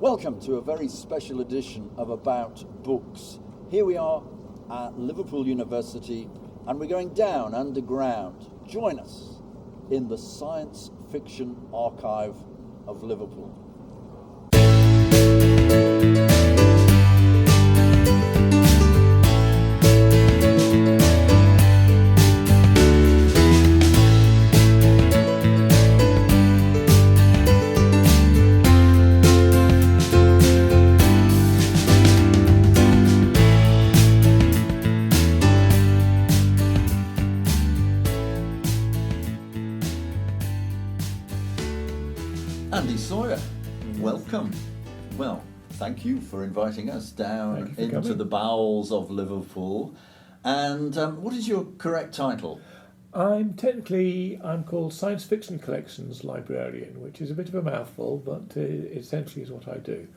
Welcome to a very special edition of About Books. Here we are at Liverpool University and we're going down underground. Join us in the Science Fiction Archive of Liverpool. Andy Sawyer, welcome. Well, thank you for inviting us down into the bowels of Liverpool. And what is your correct title? I'm called Science Fiction Collections Librarian, which is a bit of a mouthful, but essentially is what I do.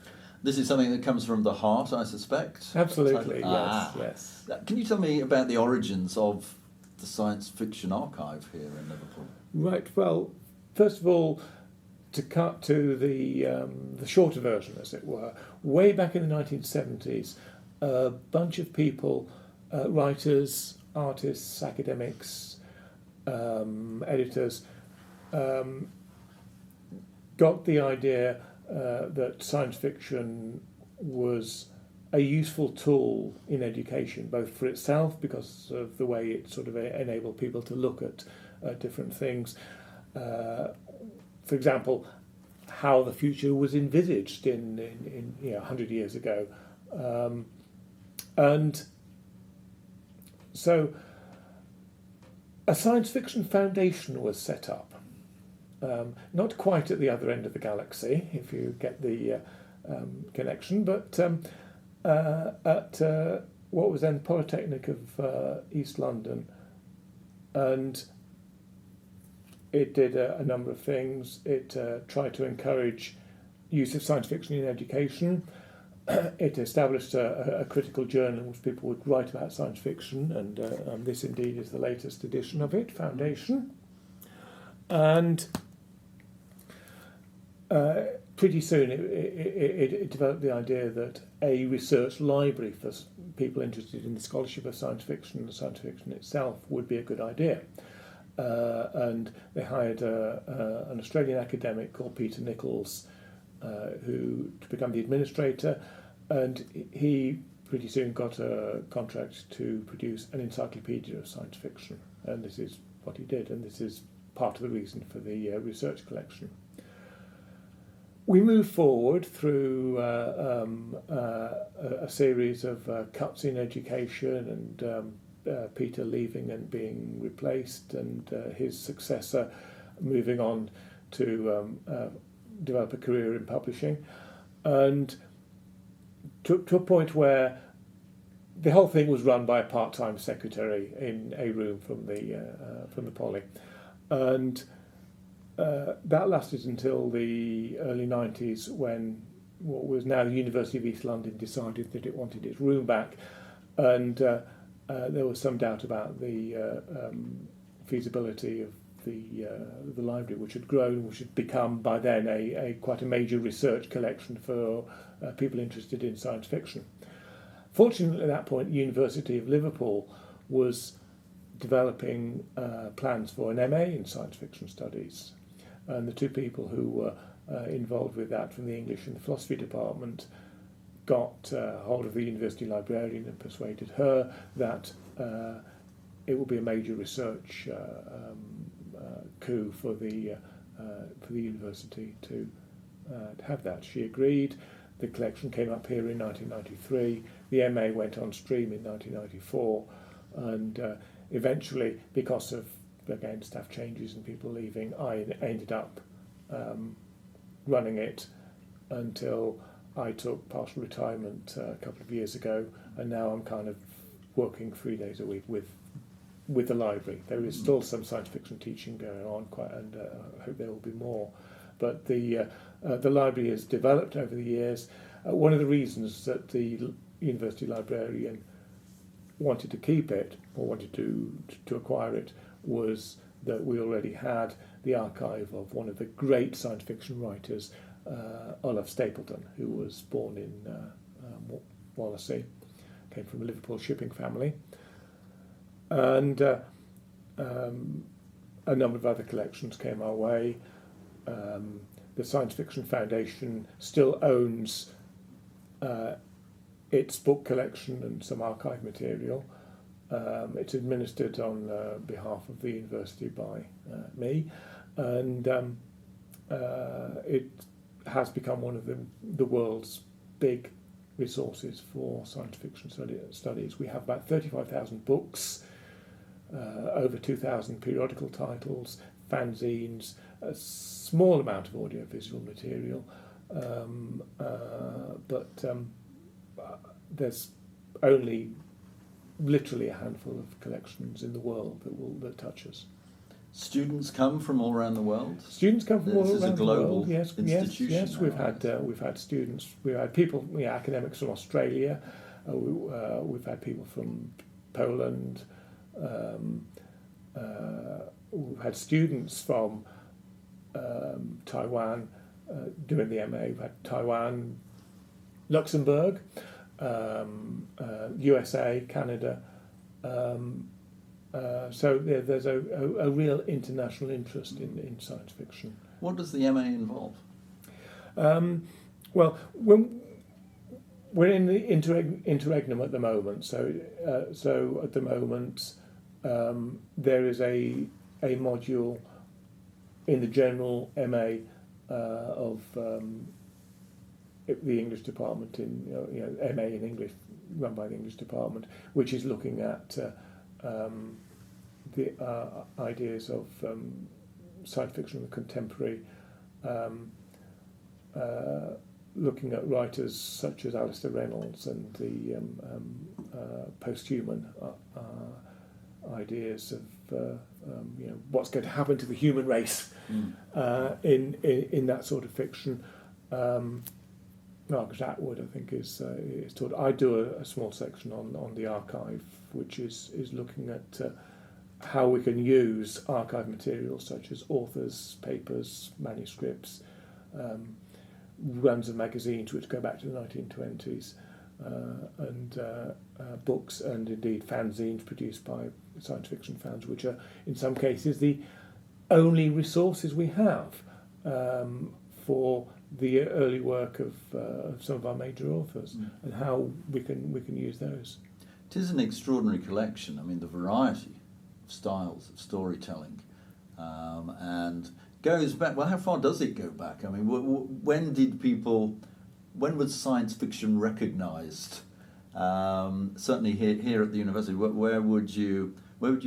This is something that comes from the heart, I suspect? Absolutely, yes. Can you tell me about the origins of the Science Fiction Archive here in Liverpool? Right, well, first of all, to cut to the shorter version, as it were, way back in the 1970s, a bunch of people, writers, artists, academics, editors, got the idea that science fiction was a useful tool in education, both for itself, because of the way it sort of enabled people to look at different things. For example, how the future was envisaged in 100 years ago. And so a science fiction foundation was set up, not quite at the other end of the galaxy, if you get the connection, but at what was then Polytechnic of East London. And it did a number of things. It tried to encourage use of science fiction in education. It established a critical journal in which people would write about science fiction, and this indeed is the latest edition of it, Foundation. And pretty soon it developed the idea that a research library for people interested in the scholarship of science fiction and science fiction itself would be a good idea. And they hired an Australian academic called Peter Nichols to become the administrator, and he pretty soon got a contract to produce an encyclopedia of science fiction, and this is what he did, and this is part of the reason for the research collection. We moved forward through a series of cuts in education and Peter leaving and being replaced, and his successor moving on to develop a career in publishing, and to a point where the whole thing was run by a part-time secretary in a room from the Poly, and that lasted until the early 90s, when what was now the University of East London decided that it wanted its room back, and there was some doubt about the feasibility of the library, which had grown, which had become by then a quite a major research collection for people interested in science fiction. Fortunately, at that point, the University of Liverpool was developing plans for an MA in science fiction studies, and the two people who were involved with that from the English and the philosophy department got hold of the university librarian and persuaded her that it would be a major research coup for the university to have that. She agreed. The collection came up here in 1993. The MA went on stream in 1994, and eventually, because of again staff changes and people leaving, I ended up running it until I took partial retirement a couple of years ago, and now I'm kind of working 3 days a week with the library. There is still some science fiction teaching going on, and I hope there will be more. But the library has developed over the years. One of the reasons that the university librarian wanted to keep it, or wanted to acquire it, was that we already had the archive of one of the great science fiction writers, Olaf Stapleton, who was born in Wallasey, came from a Liverpool shipping family, and a number of other collections came our way. The Science Fiction Foundation still owns its book collection and some archive material. It's administered on behalf of the university by me, and it has become one of the world's big resources for science fiction studies. We have about 35,000 books, over 2,000 periodical titles, fanzines, a small amount of audiovisual material, but there's only literally a handful of collections in the world that touch us. Students come from all around the world? Students come from all around the world. This is a global institution. Yes. We've had students. We've had people, academics from Australia. We've had people from Poland. We've had students from Taiwan doing the MA. We've had Taiwan, Luxembourg, USA, Canada. So there's a real international interest in science fiction. What does the MA involve? Well, we're in the interregnum at the moment. So at the moment there is a module in the general MA of the English department MA in English, run by the English department, which is looking at the ideas of science fiction and contemporary, looking at writers such as Alistair Reynolds and the post-human ideas of what's going to happen to the human race in that sort of fiction. Margaret Atwood, I think, is taught. I do a small section on the archive, which is looking at how we can use archive materials such as authors' papers, manuscripts, runs of magazines which go back to the 1920s, and books and indeed fanzines produced by science fiction fans, which are in some cases the only resources we have for the early work of some of our major authors, and how we can use those. It is an extraordinary collection. I mean, the variety of styles of storytelling, and goes back. Well, how far does it go back? I mean, when was science fiction recognised? Certainly here at the university. Where would you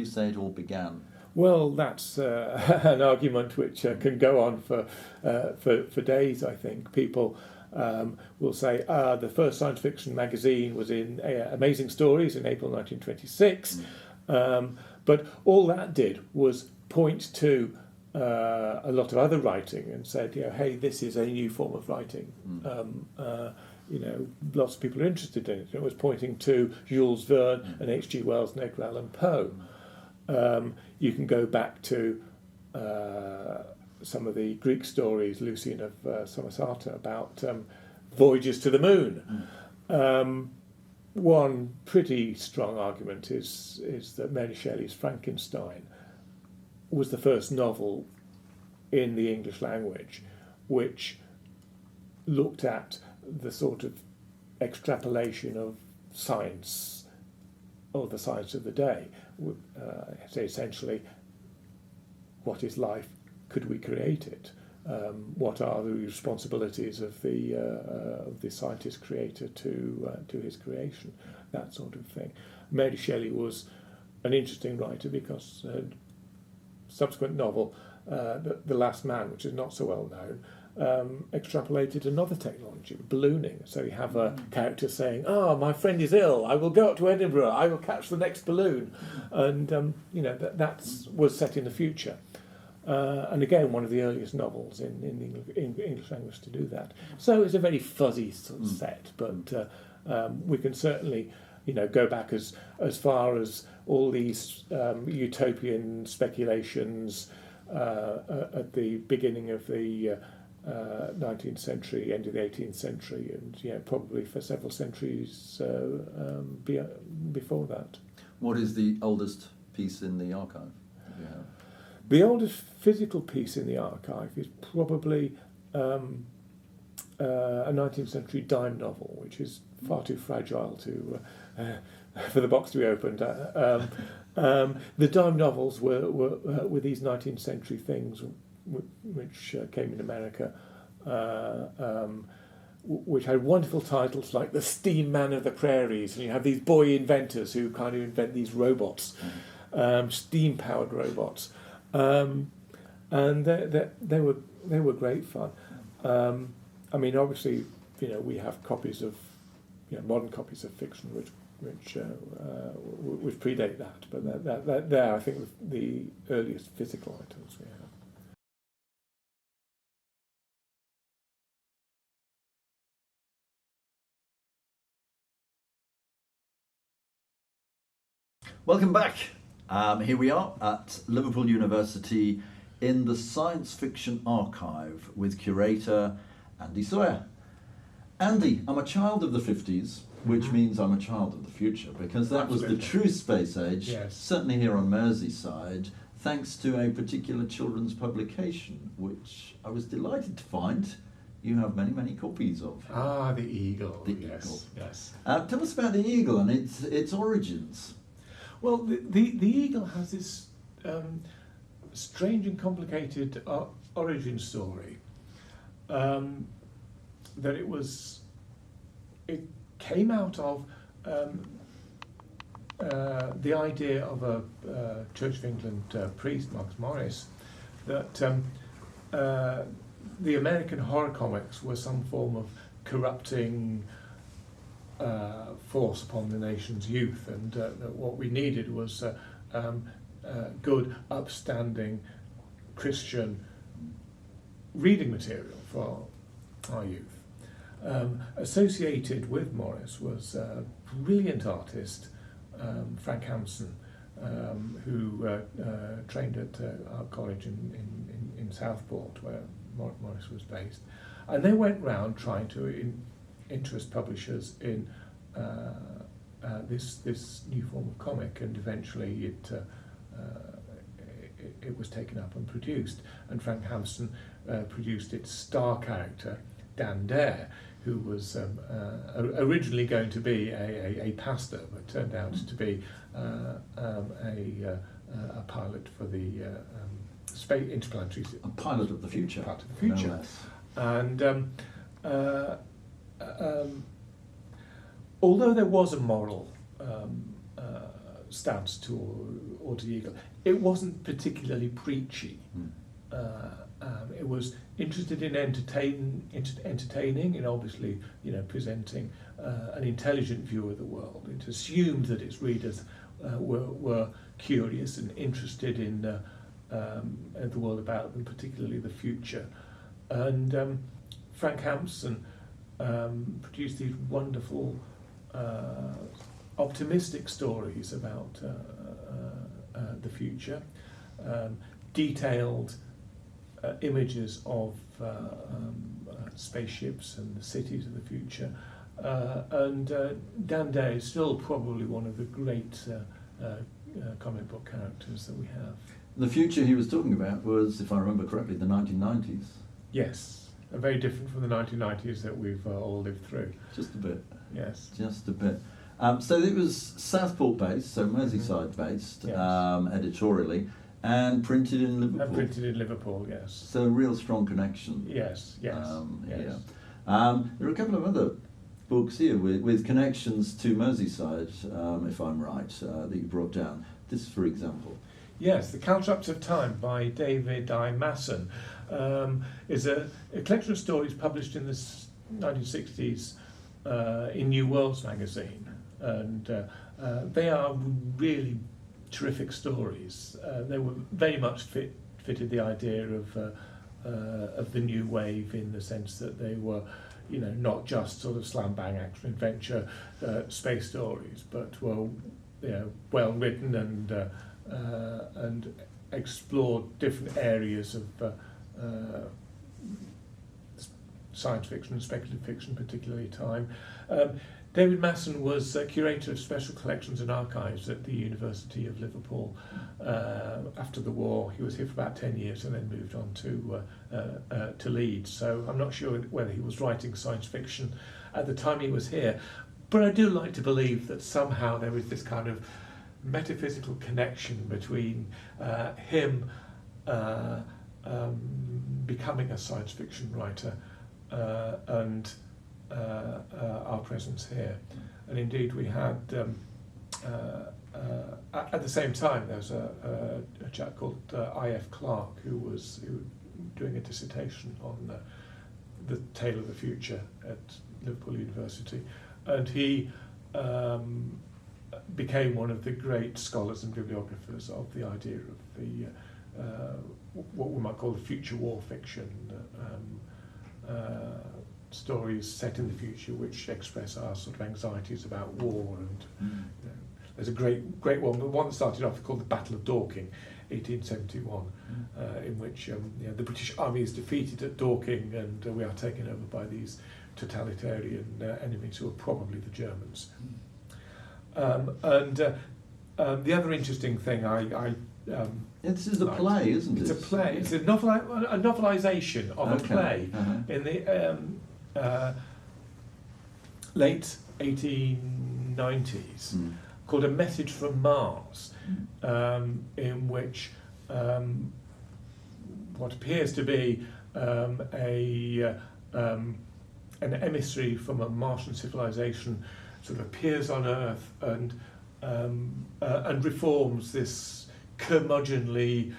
say it all began? Well, that's an argument which can go on for days, I think. People will say, the first science fiction magazine was in Amazing Stories in April 1926. But all that did was point to a lot of other writing and said, hey, this is a new form of writing. Lots of people are interested in it. It was pointing to Jules Verne and H.G. Wells and Edgar Allan Poe. You can go back to some of the Greek stories, Lucian of Samosata, about voyages to the moon. One pretty strong argument is that Mary Shelley's Frankenstein was the first novel in the English language which looked at the sort of extrapolation of science, or the science of the day. Say essentially, what is life? Could we create it? What are the responsibilities of the scientist creator to his creation? That sort of thing. Mary Shelley was an interesting writer because her subsequent novel, The Last Man, which is not so well known, extrapolated another technology, ballooning. So you have a character saying, my friend is ill, I will go up to Edinburgh, I will catch the next balloon. And, that was set in the future. And again, one of the earliest novels in the English language to do that. So it's a very fuzzy sort of set, but we can certainly, go back as far as all these utopian speculations at the beginning of the 19th century, end of the 18th century, and probably for several centuries before that. What is the oldest piece in the archive? Yeah. The oldest physical piece in the archive is probably a 19th century dime novel, which is far too fragile for the box to be opened. The dime novels were these 19th century things which came in America, which had wonderful titles like The Steam Man of the Prairies, and you have these boy inventors who kind of invent these robots, steam-powered robots, and they were great fun. I mean, obviously, we have copies of modern copies of fiction which predate that, but they're I think the earliest physical items we have. Welcome back. Here we are at Liverpool University in the Science Fiction Archive with curator Andy Sawyer. Andy, I'm a child of the 50s, which means I'm a child of the future, because that was the true space age, certainly here on Merseyside, thanks to a particular children's publication, which I was delighted to find you have many, many copies of. Ah, the Eagle. The Eagle. Yes. Tell us about the Eagle and its origins. Well, the Eagle has this strange and complicated origin story. That it came out of the idea of a Church of England priest, Marcus Morris, that the American horror comics were some form of corrupting force upon the nation's youth, and that what we needed was good, upstanding Christian reading material for our youth. Associated with Morris was a brilliant artist, Frank Hampson, who trained at our college in Southport, where Morris was based. And they went round trying to interest publishers in this new form of comic, and eventually it was taken up and produced. And Frank Hampson produced its star character, Dan Dare, who was originally going to be a pastor, but turned out to be a pilot for the space interplanetary. A pilot of the future. Pilot of the future. No less. And although there was a moral stance to the Eagle, it wasn't particularly preachy. It was interested in entertaining, and obviously, presenting an intelligent view of the world. It assumed that its readers were curious and interested in the world about them, particularly the future. And Frank Hampson produced these wonderful, optimistic stories about the future, detailed images of spaceships and the cities of the future. And Dan Day is still probably one of the great comic book characters that we have. The future he was talking about was, if I remember correctly, the 1990s. Yes, very different from the 1990s that we've all lived through. Just a bit. Yes. Just a bit. So it was Southport based, so Merseyside based, Yes. Editorially, and printed in Liverpool. And printed in Liverpool, yes. So a real strong connection. Yes, yes, yes. Here. There are a couple of other books here with connections to Merseyside, if I'm right, that you brought down. This, for example. Yes, The Caltrops of Time by David I. Masson is a collection of stories published in the 1960s in New Worlds magazine, and they are really terrific stories. They were very much fitted the idea of the new wave, in the sense that they were, not just sort of slam bang action adventure space stories, but were well written and explored different areas of science fiction and speculative fiction, particularly time. David Masson was curator of special collections and archives at the University of Liverpool. After the war, he was here for about 10 years and then moved on to Leeds. So I'm not sure whether he was writing science fiction at the time he was here, but I do like to believe that somehow there is this kind of metaphysical connection between him becoming a science fiction writer and our presence here. And indeed we had at the same time there was a chap called I.F. Clarke who was doing a dissertation on the tale of the future at Liverpool University, and he became one of the great scholars and bibliographers of the idea of the what we might call the future war fiction, stories set in the future which express our sort of anxieties about war. And you know, there's a great one. The one that started off called the Battle of Dorking, 1871, in which the British army is defeated at Dorking, and we are taken over by these totalitarian enemies who are probably the Germans. The other interesting thing this is a play, isn't it? It's a play. It's a novelisation of a play in the late 1890s called A Message from Mars, in which what appears to be an emissary from a Martian civilization sort of appears on Earth and reforms this curmudgeonly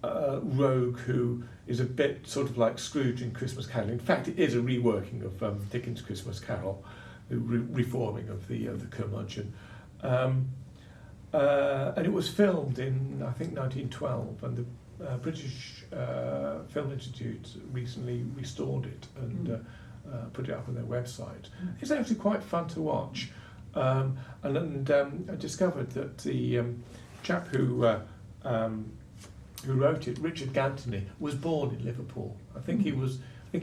rogue who is a bit sort of like Scrooge in Christmas Carol. In fact, it is a reworking of Dickens' Christmas Carol, the reforming of the curmudgeon. And it was filmed in, I think, 1912, and the British Film Institute recently restored it and put it up on their website. It's actually quite fun to watch. I discovered that the chap who wrote it, Richard Gantony, was born in Liverpool. I think he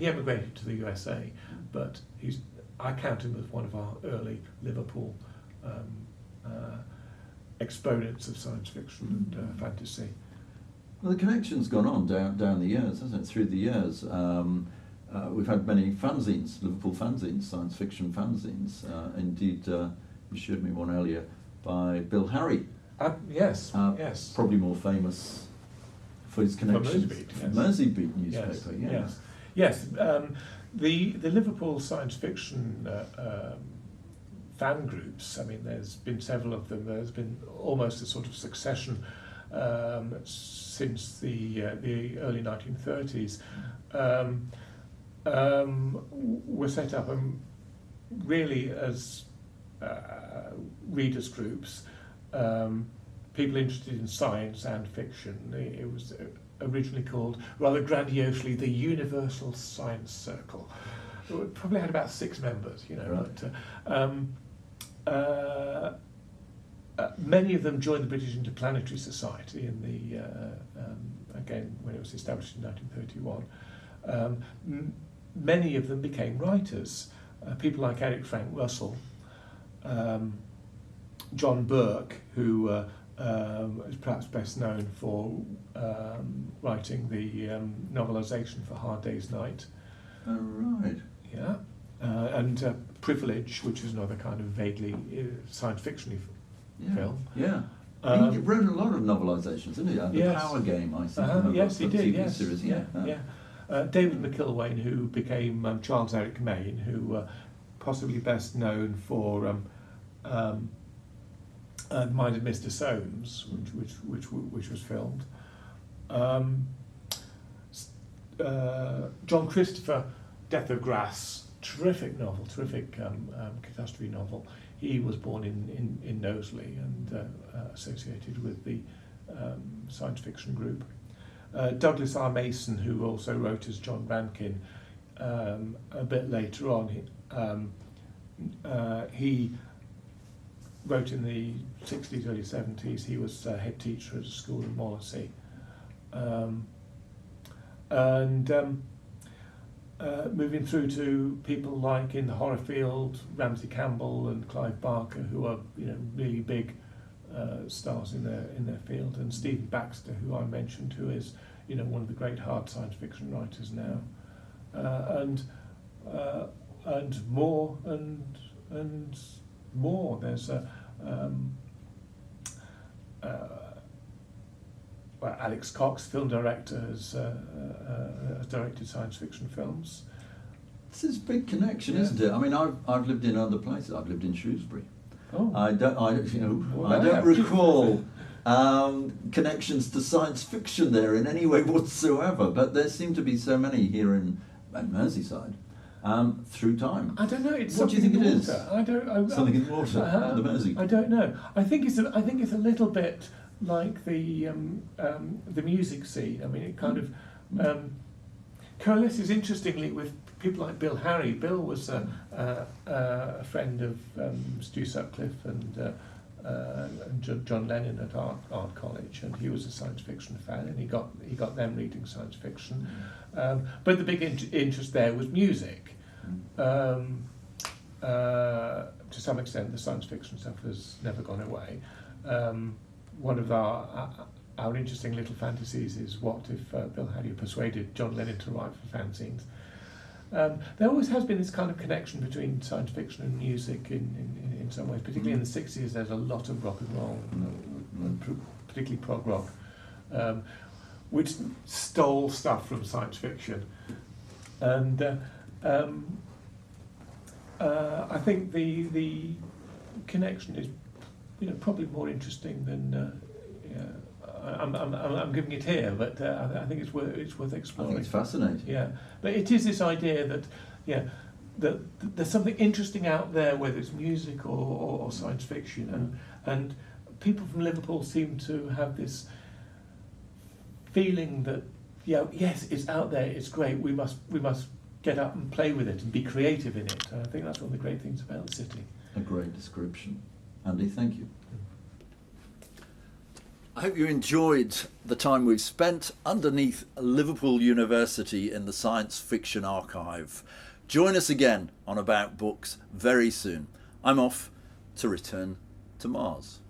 emigrated to the USA, but I count him as one of our early Liverpool exponents of science fiction and fantasy. Well, the connection's gone on down the years, hasn't it? Through the years. We've had many fanzines, Liverpool fanzines, science fiction fanzines. Indeed, you showed me one earlier by Bill Harry. Yes. Probably more famous for his connections. Merseybeat newspaper, yes. The Liverpool science fiction fan groups, I mean, there's been several of them. There's been almost a sort of succession since the early 1930s. Were set up really as readers groups, people interested in science and fiction. It was originally called, rather grandiosely, the Universal Science Circle. It probably had about 6 members, Right. But many of them joined the British Interplanetary Society in the again when it was established in 1931. Many of them became writers. People like Eric Frank Russell, John Burke, who is perhaps best known for writing the novelisation for Hard Day's Night. Oh, right. Yeah. And Privilege, which is another kind of vaguely science fiction film. Yeah. He wrote a lot of novelisations, didn't he? The Power Game, I think. Yes, he did. TV Yes. series. David McIlwain, who became Charles Eric Maine, who possibly best known for The Mind of Mr. Soames, which was filmed. John Christopher, Death of Grass, terrific novel, terrific catastrophe novel. He was born in Knowsley and associated with the science fiction group. Douglas R. Mason, who also wrote as John Rankin a bit later on, he wrote in the 60s, early 70s. He was head teacher at a school in Wallasey. moving through to people like in the horror field, Ramsey Campbell and Clive Barker, who are really big stars in their field, and Stephen Baxter, who I mentioned, who is one of the great hard science fiction writers now, and more and more. There's Alex Cox, film director, has directed science fiction films. This is a big connection, isn't it? I mean, I've lived in other places. I've lived in Shrewsbury. Oh. I don't recall connections to science fiction there in any way whatsoever. But there seem to be so many here in Merseyside through time. I don't know. It's what do you think it is? Something in the water, the Mersey. I don't know. I think it's a little bit like the music scene. I mean, it kind of coalesces interestingly with people like Bill Harry. Bill was a friend of Stu Sutcliffe and John Lennon at Art College, and he was a science fiction fan, and he got them reading science fiction. But the big interest there was music. To some extent, the science fiction stuff has never gone away. One of our interesting little fantasies is what if Bill Harry persuaded John Lennon to write for fanzines. There always has been this kind of connection between science fiction and music in some ways, particularly in the 60s. There's a lot of rock and roll, particularly prog rock, which stole stuff from science fiction. And I think the connection is probably more interesting than I'm giving it here, but I think it's worth exploring. I think it's fascinating. Yeah, but it is this idea that that there's something interesting out there, whether it's music or science fiction, and people from Liverpool seem to have this feeling that yes, it's out there, it's great. We must get up and play with it and be creative in it. And I think that's one of the great things about the city. A great description. Andy, thank you. I hope you enjoyed the time we've spent underneath Liverpool University in the Science Fiction Archive. Join us again on About Books very soon. I'm off to return to Mars.